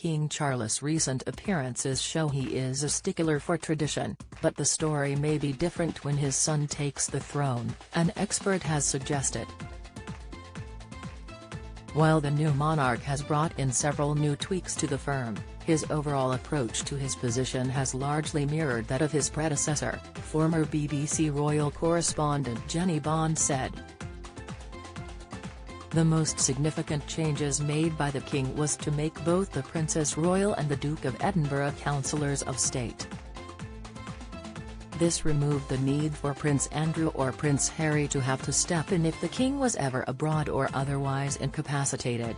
King Charles' recent appearances show he is a stickler for tradition, but the story may be different when his son takes the throne, an expert has suggested. While the new monarch has brought in several new tweaks to the firm, his overall approach to his position has largely mirrored that of his predecessor, former BBC royal correspondent Jenny Bond said. The most significant changes made by the king was to make both the Princess Royal and the Duke of Edinburgh councillors of state. This removed the need for Prince Andrew or Prince Harry to have to step in if the king was ever abroad or otherwise incapacitated.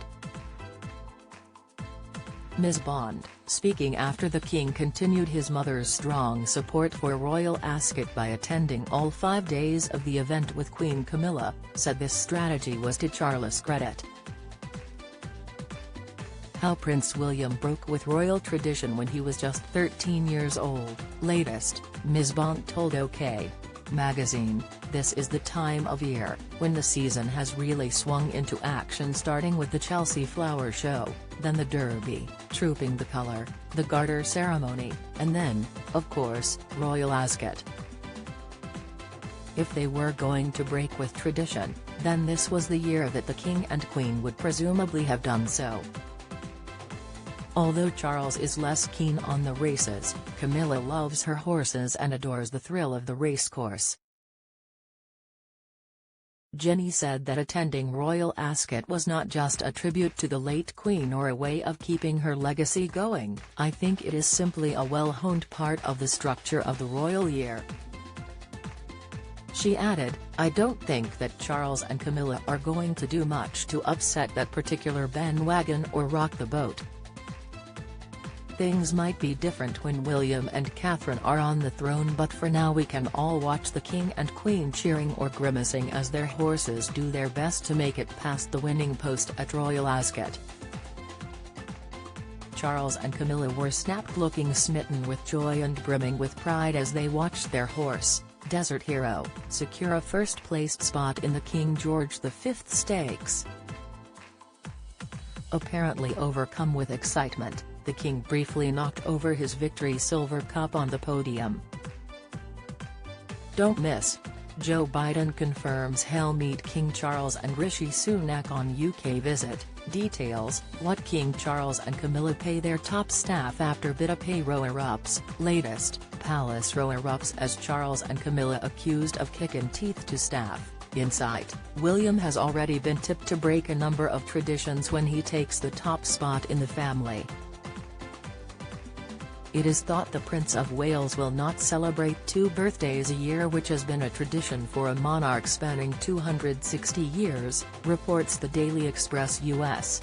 Ms. Bond, speaking after the king continued his mother's strong support for Royal Ascot by attending all 5 days of the event with Queen Camilla, said this strategy was to Charles' credit. How Prince William broke with royal tradition when he was just 13 years old. Latest, Ms. Bond told OK! Magazine, this is the time of year when the season has really swung into action, starting with the Chelsea Flower Show, then the Derby, Trooping the Colour, the Garter Ceremony, and then, of course, Royal Ascot. If they were going to break with tradition, then this was the year that the King and Queen would presumably have done so. Although Charles is less keen on the races, Camilla loves her horses and adores the thrill of the racecourse. Jenny said that attending Royal Ascot was not just a tribute to the late Queen or a way of keeping her legacy going. I think it is simply a well-honed part of the structure of the royal year. She added, I don't think that Charles and Camilla are going to do much to upset that particular bandwagon or rock the boat. Things might be different when William and Catherine are on the throne, but for now we can all watch the King and Queen cheering or grimacing as their horses do their best to make it past the winning post at Royal Ascot. Charles and Camilla were snapped, looking smitten with joy and brimming with pride as they watched their horse, Desert Hero, secure a first-placed spot in the King George V Stakes. Apparently overcome with excitement, the king briefly knocked over his Victory Silver Cup on the podium. Don't miss. Joe Biden confirms he'll meet King Charles and Rishi Sunak on UK visit. Details: what King Charles and Camilla pay their top staff after bit of pay row erupts. Latest, palace row erupts as Charles and Camilla accused of kicking teeth to staff. Insight: William has already been tipped to break a number of traditions when he takes the top spot in the family. It is thought the Prince of Wales will not celebrate 2 birthdays a year, which has been a tradition for a monarch spanning 260 years, reports the Daily Express US.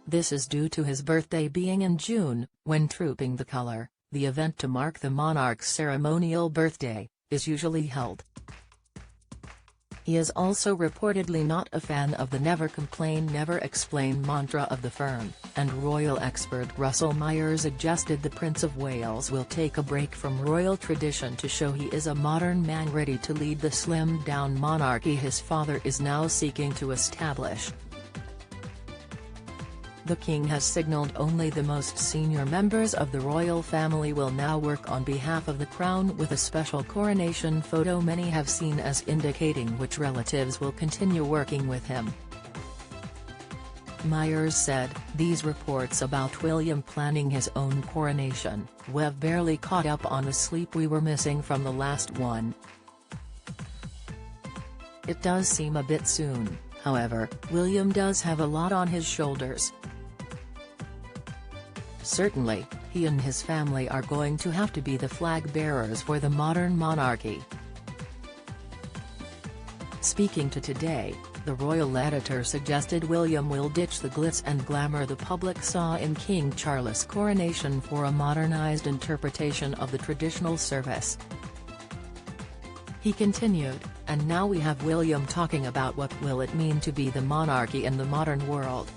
This is due to his birthday being in June, when Trooping the Colour, the event to mark the monarch's ceremonial birthday, is usually held. He is also reportedly not a fan of the never complain never explain mantra of the firm, and royal expert Russell Myers suggested the Prince of Wales will take a break from royal tradition to show he is a modern man ready to lead the slimmed-down monarchy his father is now seeking to establish. The king has signalled only the most senior members of the royal family will now work on behalf of the crown, with a special coronation photo many have seen as indicating which relatives will continue working with him. Myers said, "These reports about William planning his own coronation, we've barely caught up on the sleep we were missing from the last one. It does seem a bit soon, however. William does have a lot on his shoulders. Certainly, he and his family are going to have to be the flag bearers for the modern monarchy." Speaking to Today, the royal editor suggested William will ditch the glitz and glamour the public saw in King Charles' coronation for a modernized interpretation of the traditional service. He continued, "And now we have William talking about what will it mean to be the monarchy in the modern world.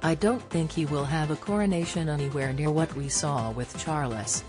I don't think he will have a coronation anywhere near what we saw with Charles.